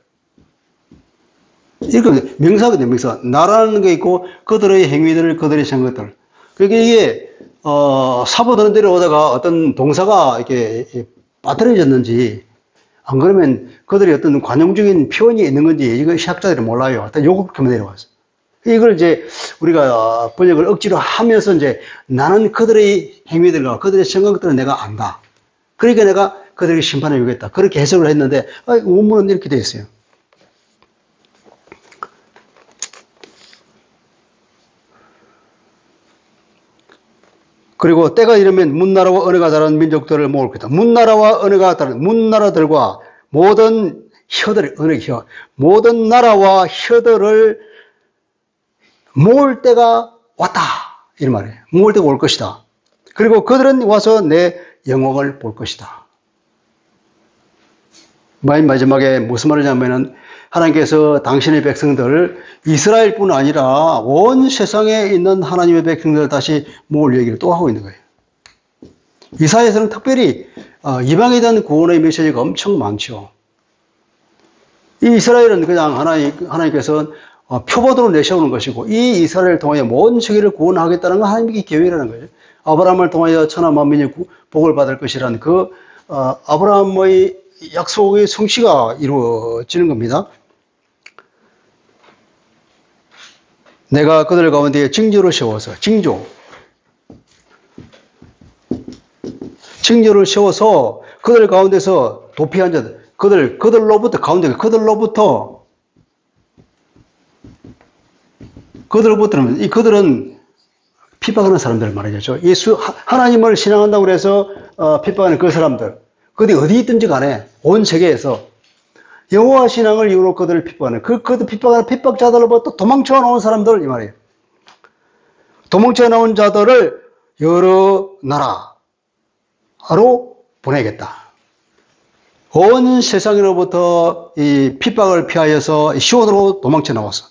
이거 명사거든요, 명사. 나라는 게 있고 그들의 행위들, 그들의 생각들. 그러니까 이게 사보드는 데려오다가 어떤 동사가 이렇게 빠뜨려졌는지 안 그러면 그들이 어떤 관용적인 표현이 있는 건지 이거 시학자들이 몰라요. 일단 요렇게만 내려왔어. 이걸 이제 우리가 번역을 억지로 하면서 이제 나는 그들의 행위들과 그들의 생각들을 내가 안다. 그러니까 내가 그들에게 심판해 주겠다. 그렇게 해석을 했는데 원문은 이렇게 되어 있어요. 그리고 때가 이르면 문나라와 언어가 다른 민족들을 모을 것이다. 문나라와 언어가 다른 문나라들과 모든 혀들, 모든 나라와 혀들을 모을 때가 왔다. 이런 말이에요. 모을 때가 올 것이다. 그리고 그들은 와서 내 영광을 볼 것이다. 맨 마지막에 무슨 말을 하냐면은 하나님께서 당신의 백성들 이스라엘뿐 아니라 온 세상에 있는 하나님의 백성들을 다시 모을 얘기를 또 하고 있는 거예요. 이사야에서는 특별히 이방에 대한 구원의 메시지가 엄청 많죠. 이 이스라엘은 그냥 하나님께서 표본으로 내세우는 것이고 이 이스라엘을 통하여 온 세계를 구원하겠다는 건 하나님의 계획이라는 거죠. 아브라함을 통하여 천하 만민이 복을 받을 것이라는 그 아브라함의 약속의 성취가 이루어지는 겁니다. 내가 그들 가운데 징조를 세워서 징조를 세워서 그들 가운데서 도피한 자들 그들로부터 이 그들은 핍박하는 사람들 말이죠. 하나님을 신앙한다고 해서 핍박하는 그 사람들 그들이 어디 있든지 간에 온 세계에서 여호와 신앙을 이유로 그들을 핍박하는 그들 핍박하는 핍박자들로부터 도망쳐 나온 사람들 이 말이에요. 도망쳐 나온 자들을 여러 나라로 보내겠다. 온 세상으로부터 이 핍박을 피하여서 시온으로 도망쳐 나와서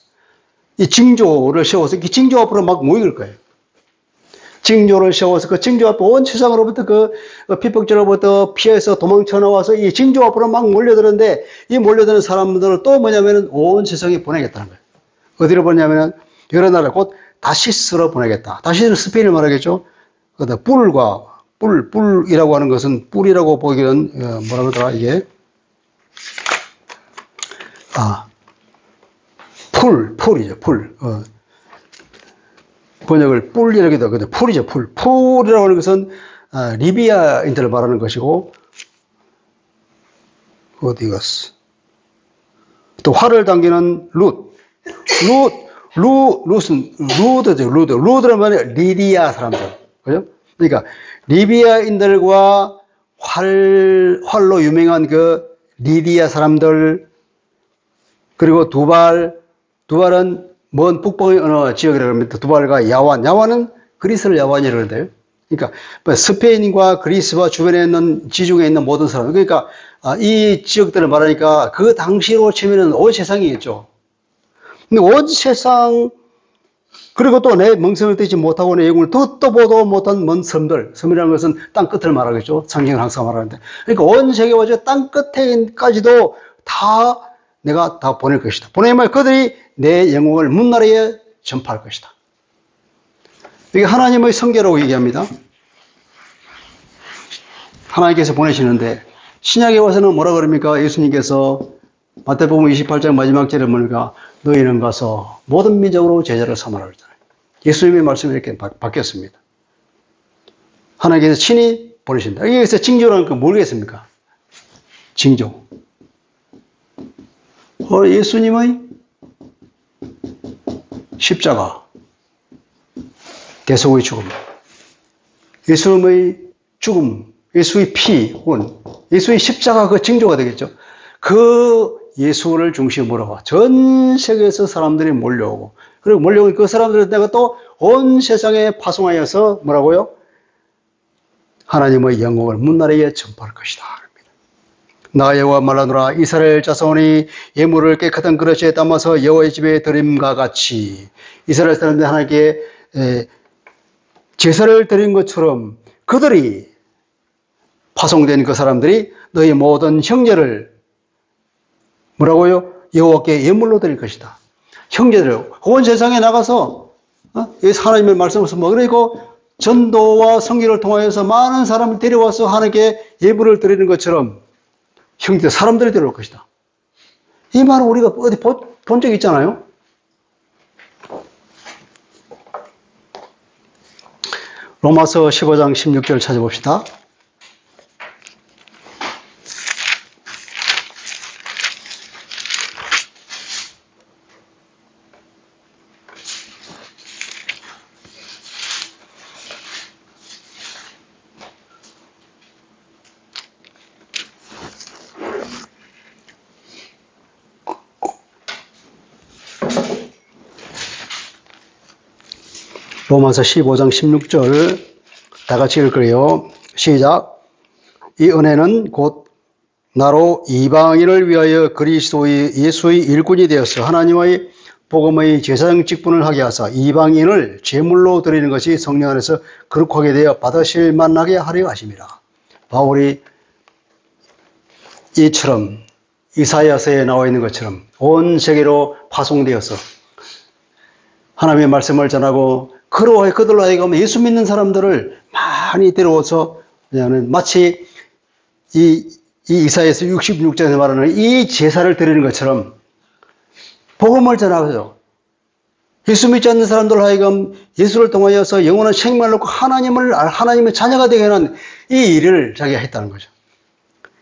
이 징조를 세워서 이 징조 앞으로 막 모일 거예요. 징조를 세워서 그 징조 앞에 온 세상으로부터 그 핍박자로부터 피해서 도망쳐 나와서 이 징조 앞으로 막 몰려드는데 이 몰려드는 사람들을 또 뭐냐면은 온 세상에 보내겠다는 거예요. 어디로 보내냐면은 여러 나라 곧 다시스로 보내겠다. 다시스는 스페인을 말하겠죠. 뿔이라고 하는 것은 뿔이라고 보기는 뭐라 그러더라 이게 풀이죠. 풀. 번역을 뿔이라기도 하거든요. 풀이죠. 풀이라고 하는 것은 리비아인들을 말하는 것이고 어디 갔어? 또 활을 당기는 루드란 말은 리디아 사람들. 그죠? 그러니까 리비아인들과 활로 유명한 그 리디아 사람들, 그리고 두발은 먼 북방의 어느 지역이라고 합니다. 두발과 야완은 그리스를 야완이라고 그러는데요. 그러니까 스페인과 그리스와 주변에 있는 지중해에 있는 모든 사람들, 그러니까 이 지역들을 말하니까 그 당시로 치면은 온 세상이겠죠. 근데 온 세상, 그리고 또 내 명성을 떼지 못하고 내 영웅을 듣도 보도 못한 먼 섬이라는 것은 땅 끝을 말하겠죠. 상징을 항상 말하는데. 그러니까 온 세계와 저 땅 끝에까지도 다 내가 다 보낼 것이다. 보내면 그들이 내 영광을 문나라에 전파할 것이다. 이게 하나님의 성계라고 얘기합니다. 하나님께서 보내시는데, 신약에 와서는 뭐라 그럽니까? 예수님께서 마태복음 28장 마지막 절에 뭡니까? 너희는 가서 모든 민족으로 제자를 삼아라 그러잖아요. 예수님의 말씀이 이렇게 바뀌었습니다. 하나님께서 친히 보내신다. 여기서 징조라는 건 뭐겠습니까? 징조. 예수님의 십자가, 대속의 죽음, 예수님의 죽음, 예수의 피, 혹은 예수의 십자가 그 징조가 되겠죠. 그 예수를 중심으로 전 세계에서 사람들이 몰려오고, 그리고 몰려오는 그 사람들을 내가 또 온 세상에 파송하여서 뭐라고요? 하나님의 영광을 문나라에 전파할 것이다. 나 여호와 말하노라. 이스라엘 자손이 예물을 깨끗한 그릇에 담아서 여호와의 집에 드림과 같이 이스라엘 사람들이 하나님께 제사를 드린 것처럼 그들이 파송된 그 사람들이 너희 모든 형제를 뭐라고요? 여호와께 예물로 드릴 것이다. 형제들 온 세상에 나가서 하나님의 말씀을 그리고 전도와 선교를 통하여서 많은 사람을 데려와서 하나님께 예물을 드리는 것처럼 형제 사람들이 데려올 것이다. 이 말은 우리가 어디 본 적 있잖아요. 로마서 15장 16절 찾아봅시다. 로마서 15장 16절 다 같이 읽을 거예요. 시작. 이 은혜는 곧 나로 이방인을 위하여 그리스도의 예수의 일꾼이 되어서 하나님의 복음의 제사장 직분을 하게 하사 이방인을 제물로 드리는 것이 성령 안에서 거룩하게 되어 받으실 만하게 하려 하심이라. 바울이 이처럼 이사야서에 나와 있는 것처럼 온 세계로 파송되어서 하나님의 말씀을 전하고 그들로 하여금 예수 믿는 사람들을 많이 데려와서 마치 이 이사야서 66장에서 말하는 이 제사를 드리는 것처럼 복음을 전하죠. 예수 믿지 않는 사람들로 하여금 예수를 통하여서 영원한 생명을 얻고 하나님의 자녀가 되게 하는 이 일을 자기가 했다는 거죠.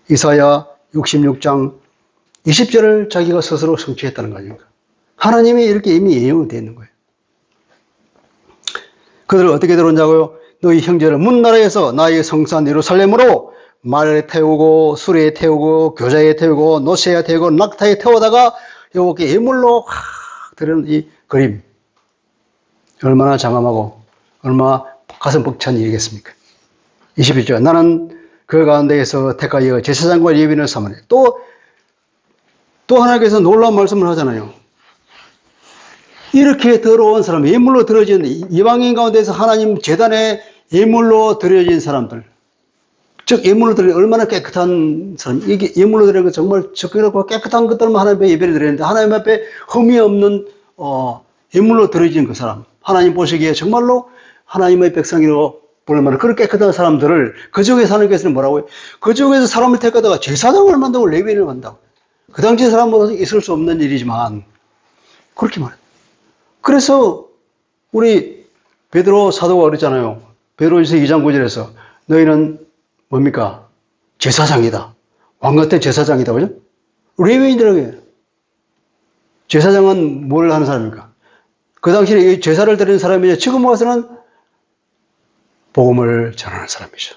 이사야 66장 20절을 자기가 스스로 성취했다는 거 아닙니까? 하나님이 이렇게 이미 예언이 되어 있는 거예요. 그들을 어떻게 들었냐고요? 너희 형제를 문나라에서 나의 성산 예루살렘으로 말에 태우고 수레에 태우고 교자에 태우고 노새에 태우고 낙타에 태우다가 여호와께 예물로 드리는 이 그림 얼마나 장엄하고 얼마 가슴 벅찬 일이겠습니까? 21절. 나는 그 가운데에서 택하여 제사장과 레위인을 삼으니. 또 하나님께서 놀라운 말씀을 하잖아요. 이렇게 더러운 사람, 예물로 드려진 이방인 가운데서 하나님 제단에 예물로 드려진 사람들. 즉, 예물로 드리는 얼마나 깨끗한 사람. 이게 예물로 드리는 건 정말 적기라고 깨끗한 것들만 하나님 앞에 예배를 드리는데 하나님 앞에 흠이 없는, 예물로 드려진 그 사람. 하나님 보시기에 정말로 하나님의 백성이라고 부를 만한 그런 깨끗한 사람들을 그 중에서 하나님께서는 뭐라고요? 그 중에서 사람을 택하다가 제사장을 만들고 레위인을 만든다고. 그 당시 사람으로서 있을 수 없는 일이지만 그렇게 말해요. 그래서 우리 베드로 사도가 그랬잖아요. 베드로전서 2장 9절에서 너희는 뭡니까? 제사장이다. 왕 같은 제사장이다. 그죠? 레위인들에게 제사장은 뭘 하는 사람입니까? 그 당시에 제사를 드리는 사람이죠. 지금 와서는 복음을 전하는 사람이죠.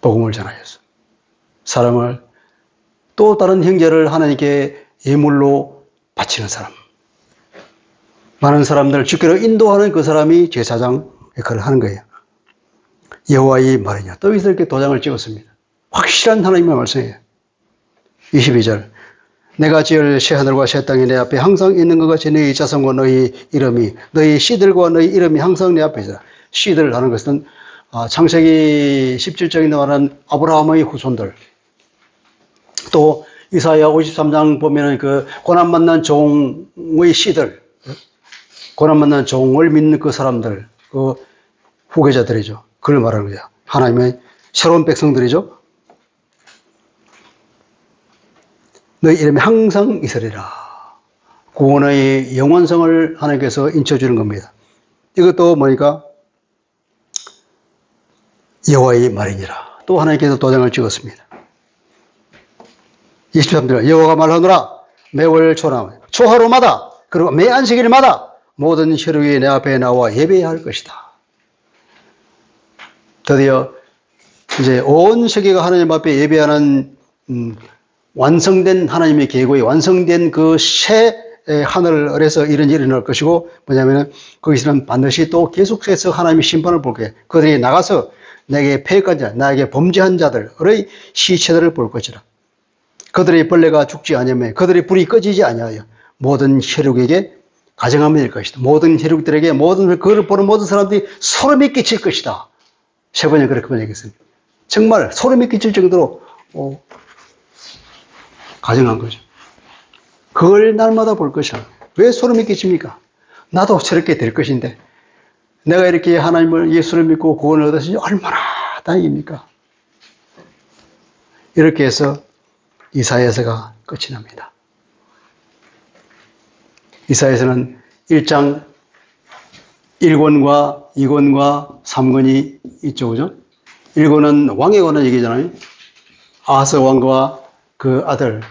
복음을 전하여서 사람을 또 다른 형제를 하나님께 예물로 바치는 사람. 많은 사람들을 주께로 인도하는 그 사람이 제사장 역할을 하는 거예요. 여호와의 말이냐. 또 이렇게 도장을 찍었습니다. 확실한 하나님의 말씀이에요. 22절. 내가 지을 새 하늘과 새 땅이 내 앞에 항상 있는 것 같이 너희 자손과 너희 이름이, 너희 씨들과 너희 이름이 항상 내 앞에 있다. 씨들 하는 것은 창세기 17장에 나오는 아브라함의 후손들. 또 이사야 53장 보면은 그 고난받는 종의 씨들, 고난받는 종을 믿는 그 사람들, 그 후계자들이죠. 그걸 말하는 거죠. 하나님의 새로운 백성들이죠. 너희 이름이 항상 있으리라. 구원의 영원성을 하나님께서 인쳐주는 겁니다. 이것도 뭐니까 여호와의 말이니라. 또 하나님께서 도장을 찍었습니다. 23절. 여호와가 말하노라. 매월 초하루마다 그리고 매 안식일마다 모든 혈육이 내 앞에 나와 예배해야 할 것이다. 드디어 이제 온 세계가 하나님 앞에 예배하는 완성된 하나님의 계획이 완성된 그 새 하늘에서 이런 일이 일어날 것이고, 뭐냐면은 거기서는 반드시 또 계속해서 하나님의 심판을 볼 거예요. 그들이 나가서 내게 패역한 자, 나에게 범죄한 자들의 시체들을 볼 것이라. 그들의 벌레가 죽지 아니하며 그들의 불이 꺼지지 아니하여 모든 혈육에게 가정함이 될 것이다. 모든 혈육들에게 그를 보는 모든 사람들이 소름이 끼칠 것이다. 세 번째 그렇게 번역했습니다. 정말 소름이 끼칠 정도로 가정한 거죠. 그걸 날마다 볼 것이야. 왜 소름이 끼칩니까? 나도 저렇게 될 것인데 내가 이렇게 하나님을 예수를 믿고 구원을 얻었으니 얼마나 다행입니까? 이렇게 해서 이사야서가 끝이 납니다. 이사야서는 1장 1권과 2권과 3권이 있죠. 그죠? 1권은 왕에 관한 얘기잖아요. 아하스 왕과 그 아들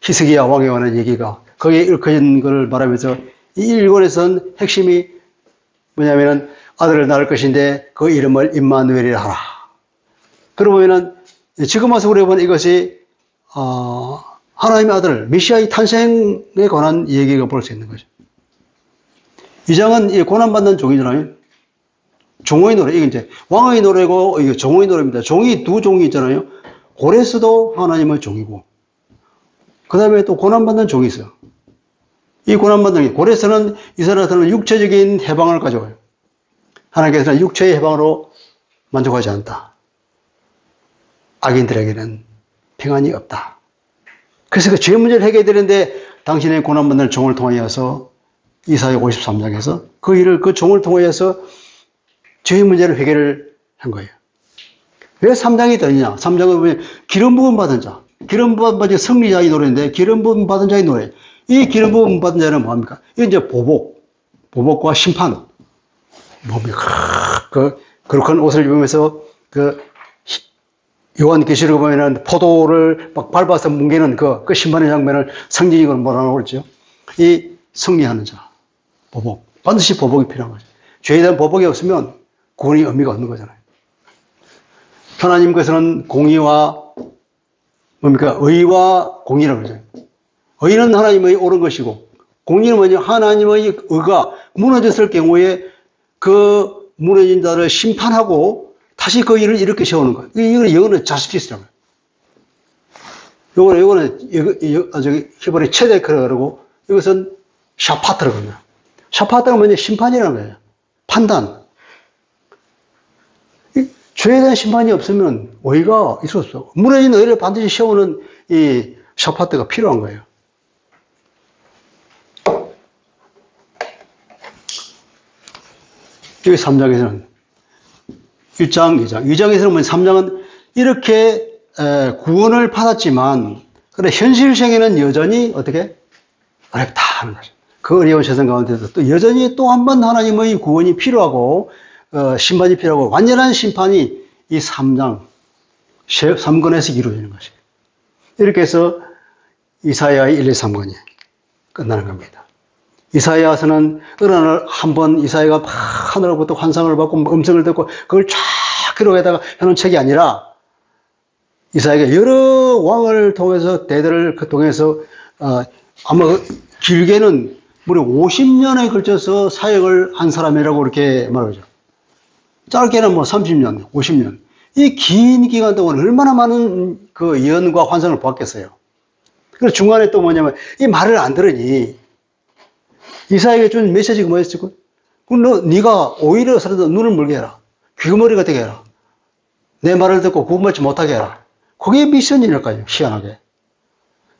히스기야 왕에 관한 얘기가 거기에 얽혀진 것을 말하면서 이 1권에서는 핵심이 뭐냐면은 아들을 낳을 것인데 그 이름을 임마누엘이라 하라. 그러고 보면은 지금 와서 우리가 보는 이것이 하나님의 아들 메시아의 탄생에 관한 얘기가 볼 수 있는 거죠. 이 장은 고난받는 종이잖아요. 종의 노래, 이게 이제 왕의 노래고 이게 종의 노래입니다. 종이 두 종이 있잖아요. 고레스도 하나님의 종이고, 그 다음에 또 고난받는 종이 있어요. 이 고난받는 고레스는 이스라엘에서는 육체적인 해방을 가져와요. 하나님께서는 육체의 해방으로 만족하지 않다. 악인들에게는 평안이 없다. 그래서 그 죄 문제를 해결해야 되는데 당신의 고난받는 종을 통하여서 이사야 53장에서 그 종을 통하여서 죄의 문제를 해결을 한 거예요. 왜 3장이 되느냐? 3장은 보면 기름 부음 받은 자, 기름 부음 받은 승리자의 노래인데 기름 부음 받은 자의 노래. 이 기름 부음 받은 자는 뭐합니까? 이게 이제 보복과 심판. 뭡니까? 거룩한 옷을 입으면서 요한계시록에 보면은 포도를 막 밟아서 뭉개는 그 심판의 장면을 상징적으로 뭐라고 그러죠? 이 승리하는 자, 보복. 반드시 보복이 필요한 거죠. 죄에 대한 보복이 없으면 구원의 의미가 없는 거잖아요. 하나님께서는 공의와 뭡니까? 의와 공의라고 그러죠. 의는 하나님의 옳은 것이고, 공의는 뭐냐? 하나님의 의가 무너졌을 경우에 그 무너진 자를 심판하고 다시 그 일을 이렇게 세우는 거예요. 이거는 영어는 자스티스라고 해요. 요거는 저기 히브리 체데크라 그러고 이것은 샤파트라고 합니다. 샤파트가 뭐냐? 심판이라는 거예요. 판단. 죄에 대한 심판이 없으면 의가 있을 수 없어. 무너진 의를 반드시 세우는 이 샤파트가 필요한 거예요. 여기 3장에서는 1장, 2장. 2장에서는 보면 3장은 이렇게 구원을 받았지만 그런데 현실생에는 여전히 어떻게? 어렵다 하는 거죠. 그 어려운 세상 가운데서 또 여전히 또 한 번 하나님의 구원이 필요하고 심판이 필요하고 완전한 심판이 이 3장 3권에서 이루어지는 것이에요. 이렇게 해서 이사야의 1, 2, 3권이 끝나는 겁니다. 이사야서는 어느 날 한번 이사야가 막 하늘로부터 환상을 받고 음성을 듣고 그걸 쫙 기록에다가 해놓은 책이 아니라 이사야가 여러 왕을 통해서 대대를 통해서 아마 길게는 무려 50년에 걸쳐서 사역을 한 사람이라고 이렇게 말하죠. 짧게는 뭐 30년, 50년. 이 긴 기간 동안 얼마나 많은 그 예언과 환상을 보았겠어요. 그리고 중간에 또 뭐냐면 이 말을 안 들으니 이사야에게 준 메시지가 뭐였을까? 네가 오히려 살아도 눈을 멀게 해라. 귀머리가 되게 해라. 내 말을 듣고 구분받지 못하게 해라. 그게 미션이랄까요. 희한하게.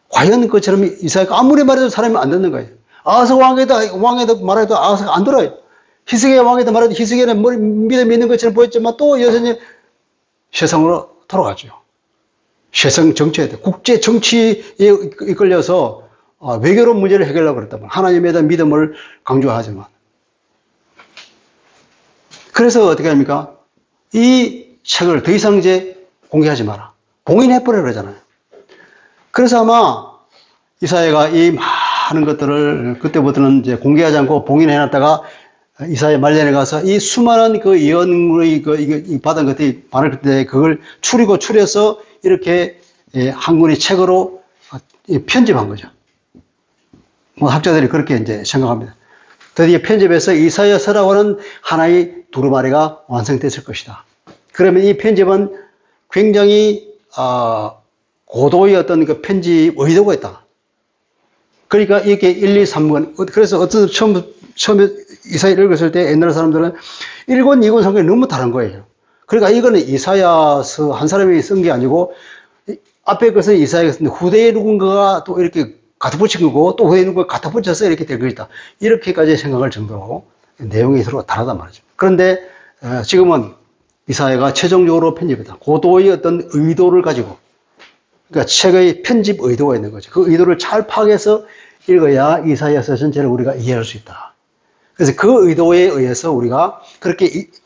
과연 그처럼 이사야가 아무리 말해도 사람이 안 듣는 거예요. 아하스 왕에도 말해도 아하스가 안 들어요. 히스기야 왕에도 말해도 히스기야는 머리 믿음 있는 것처럼 보였지만 또 여전히 세상으로 돌아가죠. 세상 정치에 국제 정치에 이끌려서 외교로 문제를 해결하려고 그랬다면 하나님에 대한 믿음을 강조하지만 그래서 어떻게 합니까? 이 책을 더 이상 이제 공개하지 마라. 봉인해버려 그러잖아요. 그래서 아마 이사야가 이 많은 것들을 그때부터는 이제 공개하지 않고 봉인해놨다가 이사야 말년에 가서 이 수많은 그 예언의 받은 것들이 많을 때 그걸 추려서 이렇게 한 권의 책으로 편집한 거죠. 뭐 학자들이 그렇게 이제 생각합니다. 드디어 편집해서 이사야서라고 하는 하나의 두루마리가 완성됐을 것이다. 그러면 이 편집은 굉장히 고도의 어떤 그 편집 의도가 있다. 그러니까 이렇게 1, 2, 3권. 그래서 어떤 처음에 이사야를 읽었을 때 옛날 사람들은 1권, 2권, 3권이 너무 다른 거예요. 그러니까 이거는 이사야서 한 사람이 쓴 게 아니고 앞에 것은 이사야가 쓴데 후대에 누군가가 또 이렇게 갖다 붙인 거고 또 후대에 누군가 갖다 붙여서 이렇게 될 것이다. 이렇게까지 생각할 정도로 내용이 서로 다르단 말이죠. 그런데 지금은 이사야가 최종적으로 편집했다. 고도의 어떤 의도를 가지고 그러니까 책의 편집 의도가 있는 거죠. 그 의도를 잘 파악해서 읽어야 이사야서 전체를 우리가 이해할 수 있다. 그래서 그 의도에 의해서 우리가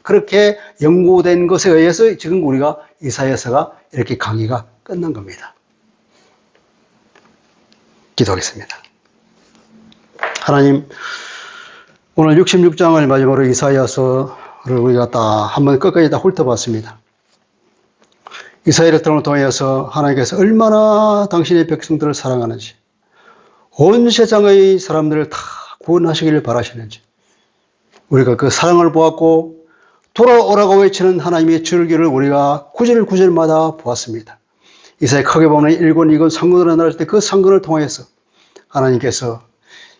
그렇게 연구된 것에 의해서 지금 우리가 이사야서가 이렇게 강의가 끝난 겁니다. 기도하겠습니다. 하나님, 오늘 66장을 마지막으로 이사야서를 우리가 다 한번 끝까지 다 훑어봤습니다. 이사야를 통해서 하나님께서 얼마나 당신의 백성들을 사랑하는지, 온 세상의 사람들을 다 구원하시기를 바라시는지, 우리가 그 사랑을 보았고 돌아오라고 외치는 하나님의 줄기를 우리가 구절구절마다 보았습니다. 이사야 크게 보면 1권, 2권, 3권으로 나눌 때 그 3권을 통해서 하나님께서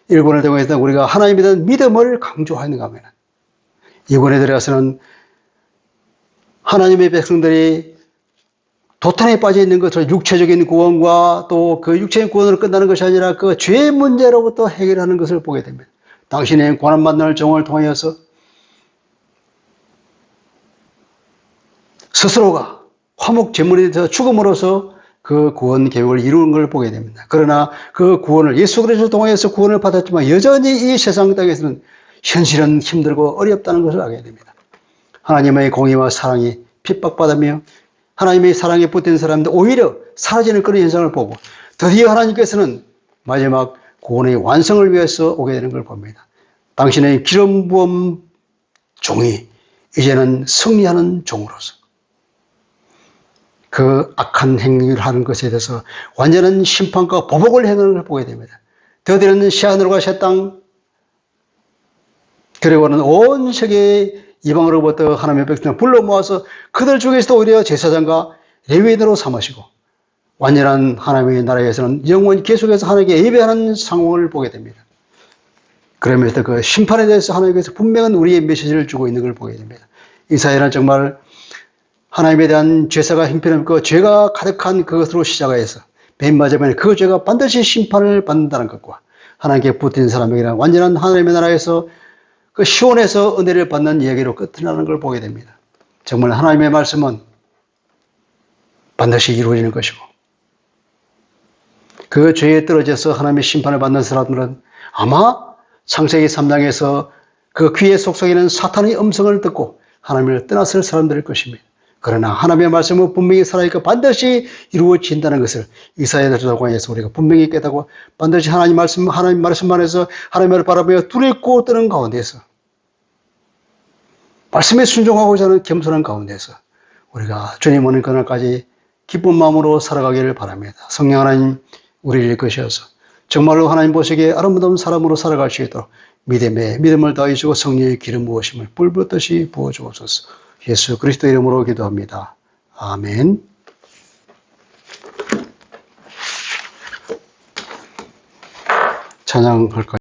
1권을 통해서 우리가 하나님에 대한 믿음을 강조하는가 하면 2권에 들어가서는 하나님의 백성들이 도탄에 빠져 있는 것처럼 육체적인 구원과 또 그 육체적인 구원으로 끝나는 것이 아니라 그 죄의 문제로부터 해결하는 것을 보게 됩니다. 당신의 고난받는 종을 통하여서 스스로가 화목 제물이 되어 죽음으로써 그 구원 계획을 이루는 걸 보게 됩니다. 그러나 그 구원을 예수 그리스도를 통해서 구원을 받았지만 여전히 이 세상 땅에서는 현실은 힘들고 어렵다는 것을 알게 됩니다. 하나님의 공의와 사랑이 핍박받으며 하나님의 사랑에 붙은 사람들 오히려 사라지는 그런 현상을 보고 드디어 하나님께서는 마지막 구원의 완성을 위해서 오게 되는 걸 봅니다. 당신의 기름 부음 종이 이제는 승리하는 종으로서 그 악한 행위를 하는 것에 대해서 완전한 심판과 보복을 행하는 걸 보게 됩니다. 더디는 새하늘과 새 땅 그리고는 온 세계 이방으로부터 하나님의 백성을 불러 모아서 그들 중에서도 오히려 제사장과 레위인으로 삼으시고 완전한 하나님의 나라에서는 영원히 계속해서 하나님께 예배하는 상황을 보게 됩니다. 그러면서 그 심판에 대해서 하나님께서 분명한 우리의 메시지를 주고 있는 걸 보게 됩니다. 이사야는 정말 하나님에 대한 죄사가 형편없고 죄가 가득한 그것으로 시작해서 맨 마지막에 그 죄가 반드시 심판을 받는다는 것과 하나님께 붙은 사람에게는 완전한 하나님의 나라에서 그 시온에서 은혜를 받는 이야기로 끝나는 걸 보게 됩니다. 정말 하나님의 말씀은 반드시 이루어지는 것이고 그 죄에 떨어져서 하나님의 심판을 받는 사람들은 아마 창세기 3장에서 그 귀에 속삭이는 사탄의 음성을 듣고 하나님을 떠났을 사람들일 것입니다. 그러나 하나님의 말씀은 분명히 살아있고 반드시 이루어진다는 것을 이사야서를 통해서 우리가 분명히 깨닫고 반드시 하나님 말씀 안에서 하나님을 바라보며 두렵고 떠는 가운데서 말씀에 순종하고자 하는 겸손한 가운데서 우리가 주님 오는 그날까지 기쁜 마음으로 살아가기를 바랍니다. 성령 하나님 우리를 이끄셔서 정말로 하나님 보시기에 아름다운 사람으로 살아갈 수 있도록 믿음을 더해주고 성령의 기름 부으심을 불붙듯이 부어주옵소서. 예수 그리스도 이름으로 기도합니다. 아멘. 찬양할까요?